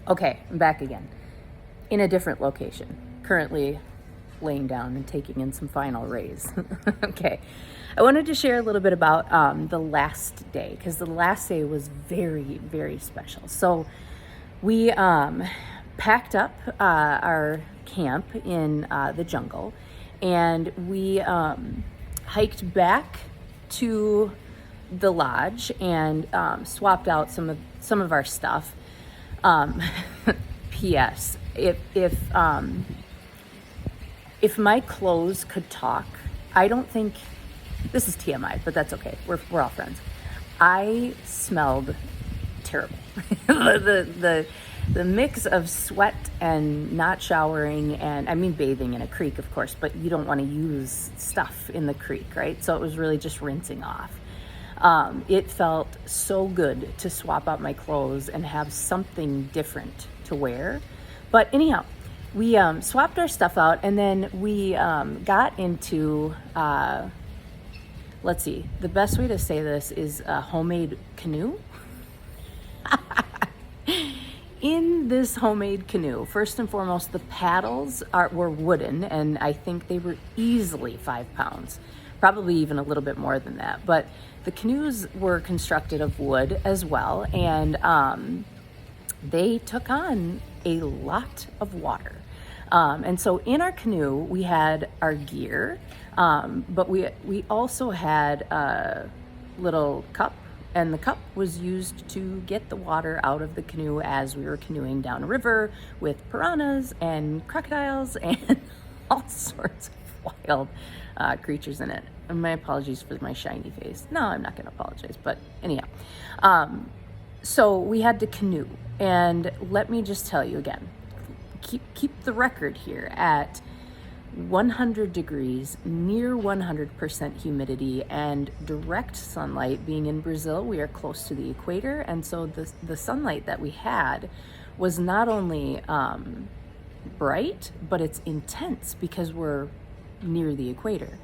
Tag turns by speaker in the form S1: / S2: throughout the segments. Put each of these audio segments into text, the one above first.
S1: Okay, I'm back again in a different location, currently laying down and taking in some final rays. Okay, I wanted to share a little bit about the last day, because the last day was very, very special. So we packed up our camp in the jungle, and we hiked back to the lodge and swapped out some of our stuff. P.S. If my clothes could talk, I don't think this is TMI, but that's okay. We're all friends. I smelled terrible. The mix of sweat and not showering, and I mean bathing in a creek, of course, but you don't want to use stuff in the creek, right? So it was really just rinsing off. It felt so good to swap out my clothes and have something different to wear. But anyhow, we swapped our stuff out, and then we got into, let's see, the best way to say this is a homemade canoe. In this homemade canoe, first and foremost, the paddles were wooden, and I think they were easily 5 pounds, probably even a little bit more than that. But the canoes were constructed of wood as well, and they took on a lot of water. And so in our canoe, we had our gear, but we also had a little cup, and the cup was used to get the water out of the canoe as we were canoeing down a river with piranhas and crocodiles and all sorts of wild creatures in it. And my apologies for my shiny face. No, I'm not going to apologize, but anyhow. So we had to canoe, and let me just tell you again, keep the record here at 100 degrees, near 100% humidity, and direct sunlight. Being in Brazil, we are close to the equator, and so the sunlight that we had was not only bright, but it's intense because we're near the equator.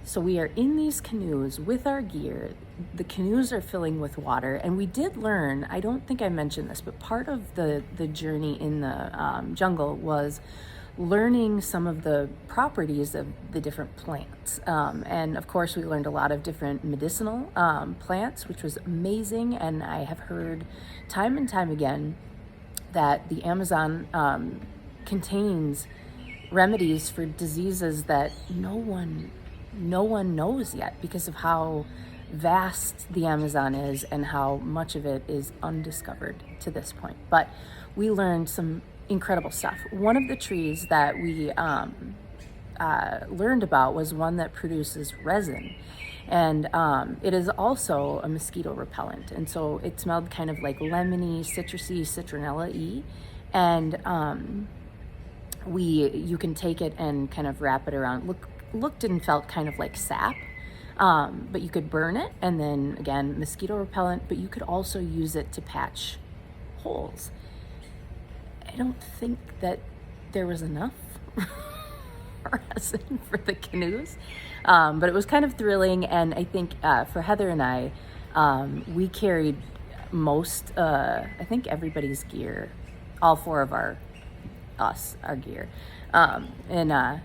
S1: So we are in these canoes with our gear. The canoes are filling with water, and we did learn, I don't think I mentioned this, but part of the journey in the jungle was learning some of the properties of the different plants. And of course, we learned a lot of different medicinal plants, which was amazing. And I have heard time and time again that the Amazon contains remedies for diseases that no one knows yet, because of how vast the Amazon is and how much of it is undiscovered to this point. But we learned some incredible stuff. One of the trees that we learned about was one that produces resin, and it is also a mosquito repellent, and so it smelled kind of like lemony, citrusy, citronella-y, and you can take it and kind of wrap it around. Looked and felt kind of like sap, but you could burn it, and then again, mosquito repellent, but you could also use it to patch holes. I don't think that there was enough resin for the canoes, but it was kind of thrilling. And I think for Heather and I, we carried I think everybody's gear, all four of our gear, and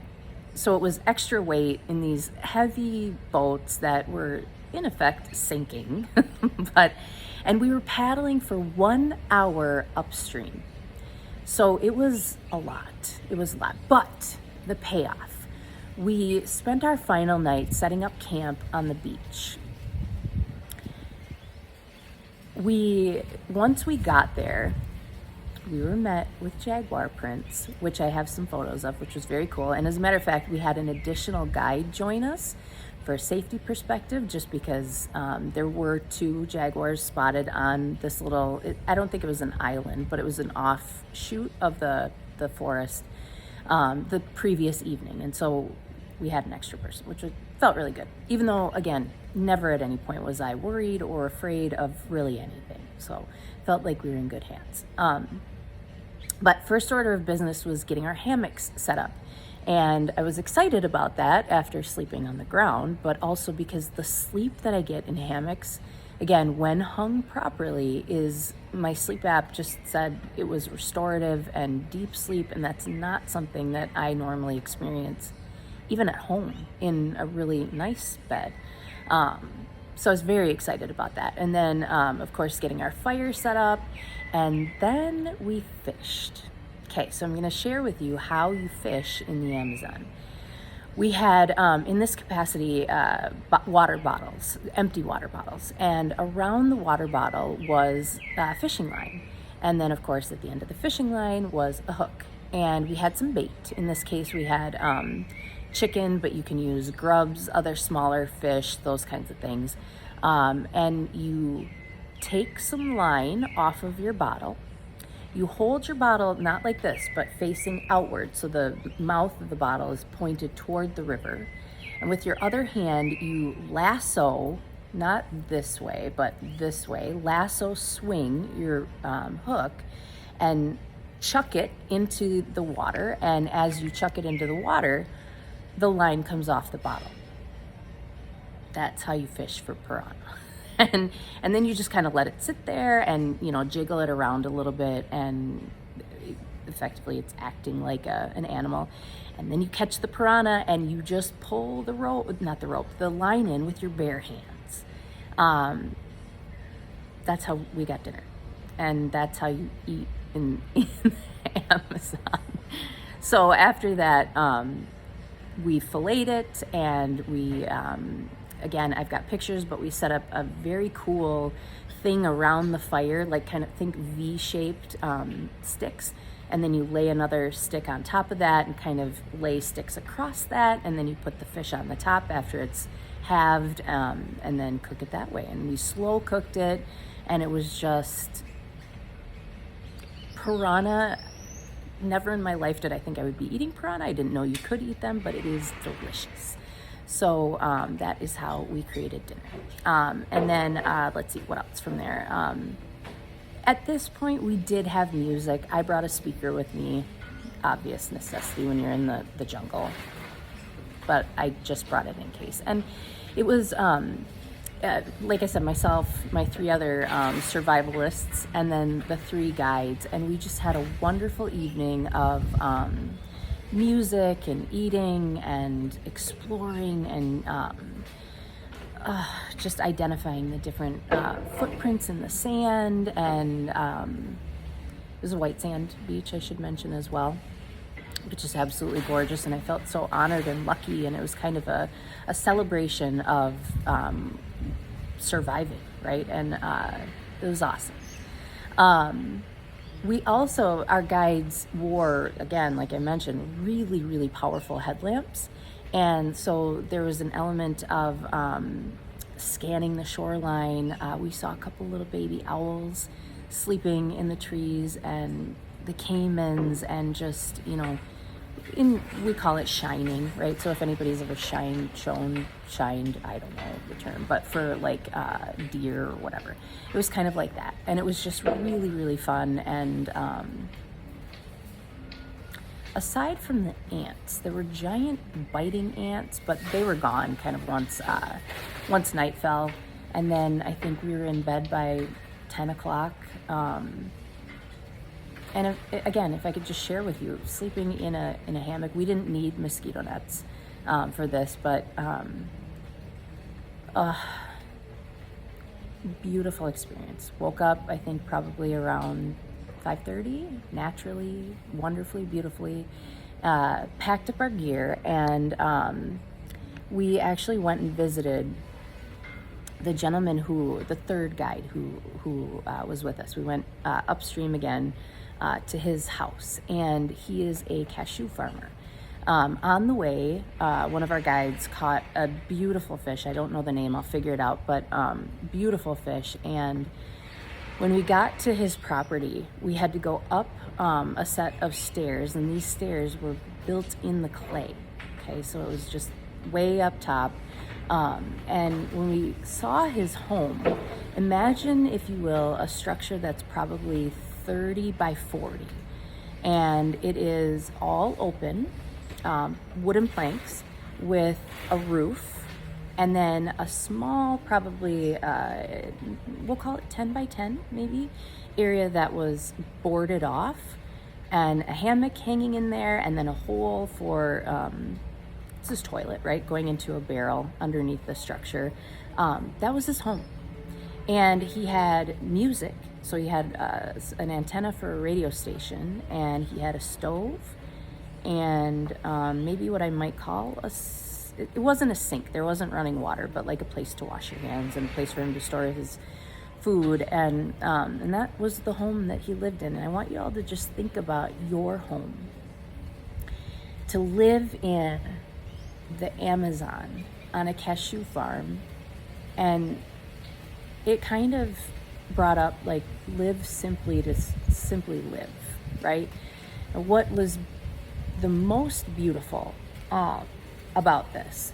S1: so it was extra weight in these heavy boats that were in effect sinking, and we were paddling for 1 hour upstream. So it was a lot. But the payoff, we spent our final night setting up camp on the beach. Once we got there, we were met with jaguar prints, which I have some photos of, which was very cool. And as a matter of fact, we had an additional guide join us for a safety perspective, just because there were 2 jaguars spotted on this little, I don't think it was an island, but it was an offshoot of the forest the previous evening. And so we had an extra person, which felt really good. Even though, again, never at any point was I worried or afraid of really anything. So felt like we were in good hands. But first order of business was getting our hammocks set up. And I was excited about that after sleeping on the ground, but also because the sleep that I get in hammocks again, when hung properly, is my sleep app just said it was restorative and deep sleep, and that's not something that I normally experience even at home in a really nice bed. So I was very excited about that. And then, of course, getting our fire set up, and then we fished. Okay, so I'm going to share with you how you fish in the Amazon. We had, in this capacity, water bottles, empty water bottles, and around the water bottle was a fishing line. And then, of course, at the end of the fishing line was a hook. And we had some bait. In this case, we had chicken, but you can use grubs, other smaller fish, those kinds of things. And you take some line off of your bottle. You hold your bottle not like this, but facing outward, so the mouth of the bottle is pointed toward the river. And with your other hand, you lasso, not this way, but this way, lasso swing your hook and chuck it into the water. And as you chuck it into the water, the line comes off the bottle. That's how you fish for piranha. And then you just kind of let it sit there and, jiggle it around a little bit, and effectively it's acting like an animal. And then you catch the piranha and you just pull the line in with your bare hands. That's how we got dinner. And that's how you eat in the Amazon. So after that, we filleted it, and we, again, I've got pictures, but we set up a very cool thing around the fire, like kind of think V-shaped sticks. And then you lay another stick on top of that and kind of lay sticks across that. And then you put the fish on the top after it's halved, and then cook it that way. And we slow cooked it, and it was just piranha. Never in my life did I think I would be eating piranha. I didn't know you could eat them, but it is delicious. So that is how we created dinner. And then let's see, what else from there? At this point, we did have music. I brought a speaker with me, obvious necessity when you're in the jungle. But I just brought it in case. And it was, like I said, myself, my 3 other survivalists, and then the 3 guides. And we just had a wonderful evening of music and eating and exploring and just identifying the different footprints in the sand. And it was a white sand beach, I should mention as well, which is absolutely gorgeous. And I felt so honored and lucky, and it was kind of a celebration of surviving, right? And it was awesome. We also, our guides wore, again, like I mentioned, really, really powerful headlamps. And so there was an element of scanning the shoreline. We saw a couple little baby owls sleeping in the trees, and the caimans, and just, we call it shining, right? So if anybody's ever shined, I don't know the term, but for like deer or whatever, it was kind of like that. And it was just really, really fun. And aside from the ants, there were giant biting ants, but they were gone kind of once night fell. And then I think we were in bed by 10 o'clock. And if I could just share with you, sleeping in a hammock, we didn't need mosquito nets for this, but beautiful experience. Woke up, I think, probably around 5:30, naturally, wonderfully, beautifully, packed up our gear, and we actually went and visited the gentleman the third guide who was with us. We went upstream again to his house, and he is a cashew farmer. On the way, one of our guides caught a beautiful fish. I don't know the name, I'll figure it out, but beautiful fish. And when we got to his property, we had to go up a set of stairs, and these stairs were built in the clay. Okay, so it was just way up top. And when we saw his home, imagine, if you will, a structure that's probably 30 by 40, and it is all open, wooden planks with a roof, and then a small, probably, we'll call it 10 by 10 maybe, area that was boarded off, and a hammock hanging in there, and then a hole for it's his toilet, right, going into a barrel underneath the structure. That was his home. And he had music. So he had an antenna for a radio station, and he had a stove, and maybe what I might call it wasn't a sink. There wasn't running water, but like a place to wash your hands and a place for him to store his food. And that was the home that he lived in. And I want you all to just think about your home. To live in the Amazon on a cashew farm, and it kind of brought up like live simply to simply live, right? And what was the most beautiful about this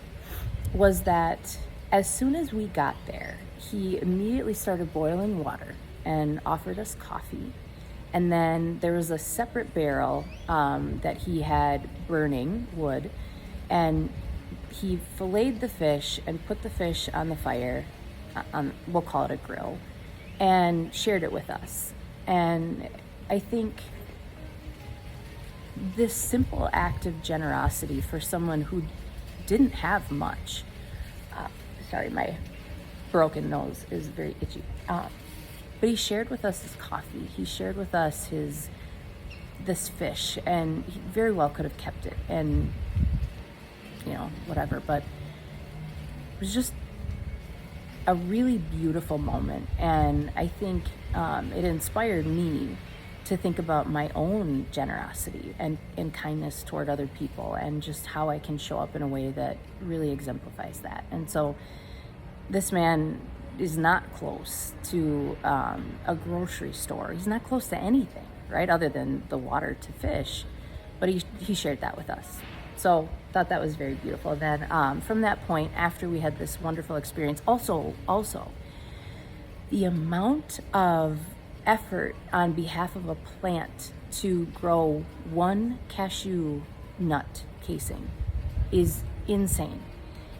S1: was that as soon as we got there, he immediately started boiling water and offered us coffee. And then there was a separate barrel that he had burning wood, and he filleted the fish and put the fish on the fire, we'll call it a grill, and shared it with us. And I think this simple act of generosity for someone who didn't have much, sorry, my broken nose is very itchy, but he shared with us his coffee, he shared with us this fish, and he very well could have kept it and whatever, but it was just a really beautiful moment. And I think it inspired me to think about my own generosity and kindness toward other people, and just how I can show up in a way that really exemplifies that. And so this man is not close to a grocery store. He's not close to anything, right, other than the water to fish, but he shared that with us. So thought that was very beautiful. And then from that point, after we had this wonderful experience, also the amount of effort on behalf of a plant to grow one cashew nut casing is insane.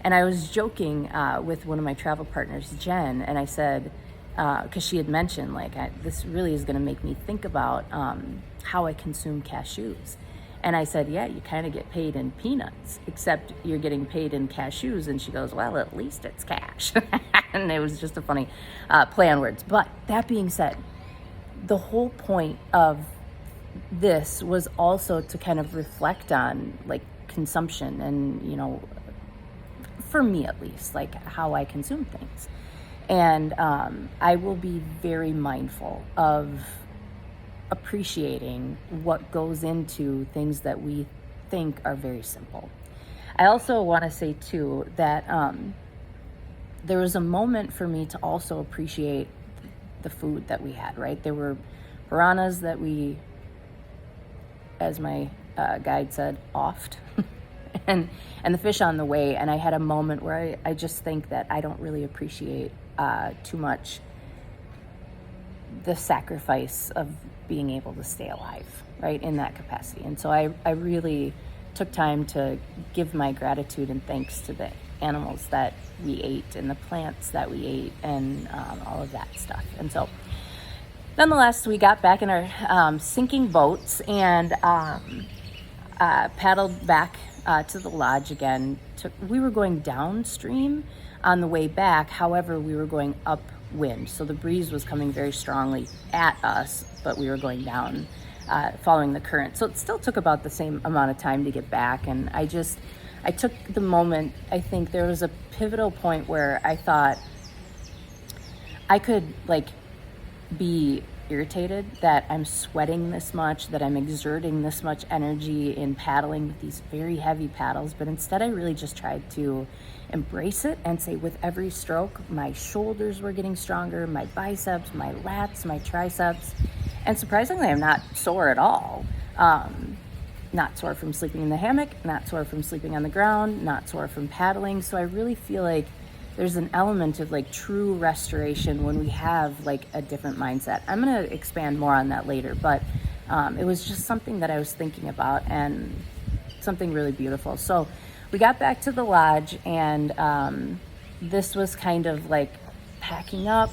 S1: And I was joking with one of my travel partners, Jen, and I said, because she had mentioned, this really is going to make me think about how I consume cashews. And I said, yeah, you kind of get paid in peanuts, except you're getting paid in cashews. And she goes, well, at least it's cash. And it was just a funny play on words. But that being said, the whole point of this was also to kind of reflect on consumption and, for me at least, how I consume things. And I will be very mindful of appreciating what goes into things that we think are very simple. I also want to say too that there was a moment for me to also appreciate the food that we had, right? There were piranhas that we, as my guide said, offed and the fish on the way. And I had a moment where I just think that I don't really appreciate too much the sacrifice of being able to stay alive, right, in that capacity. And so I really took time to give my gratitude and thanks to the animals that we ate and the plants that we ate and all of that stuff. And so nonetheless, we got back in our sinking boats and paddled back to the lodge again. We were going downstream on the way back. However, we were going upwind, so the breeze was coming very strongly at us, but we were going down, following the current. So it still took about the same amount of time to get back. And I took the moment, I think there was a pivotal point where I thought I could be irritated that I'm sweating this much, that I'm exerting this much energy in paddling with these very heavy paddles. But instead I really just tried to embrace it and say, with every stroke, my shoulders were getting stronger, my biceps, my lats, my triceps. And surprisingly, I'm not sore at all. Not sore from sleeping in the hammock, not sore from sleeping on the ground, not sore from paddling. So I really feel like there's an element of true restoration when we have a different mindset. I'm going to expand more on that later, but it was just something that I was thinking about and something really beautiful. So we got back to the lodge, and this was kind of like packing up.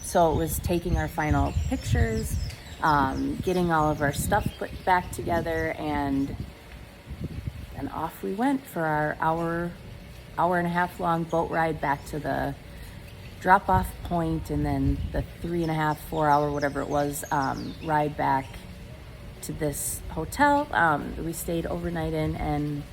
S1: So it was taking our final pictures, getting all of our stuff put back together, and off we went for our hour and a half long boat ride back to the drop off point, and then the 3.5, 4 hour, whatever it was, ride back to this hotel we stayed overnight in. And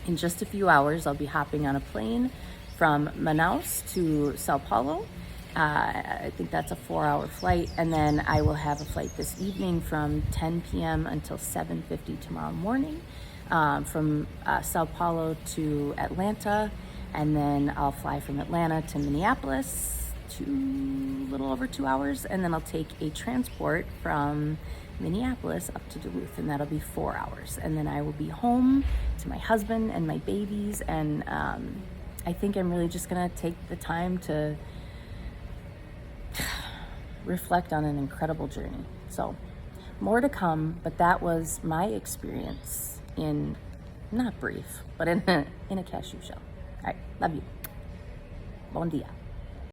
S1: in just a few hours, I'll be hopping on a plane from Manaus to Sao Paulo. I think that's a 4-hour flight. And then I will have a flight this evening from 10 p.m. until 7:50 tomorrow morning, from Sao Paulo to Atlanta. And then I'll fly from Atlanta to Minneapolis, a little over 2 hours. And then I'll take a transport from Minneapolis up to Duluth, and that'll be 4 hours. And then I will be home to my husband and my babies. And I think I'm really just gonna take the time to reflect on an incredible journey. So more to come, but that was my experience in, not brief, but in a cashew shell. All right, love you. Bon dia.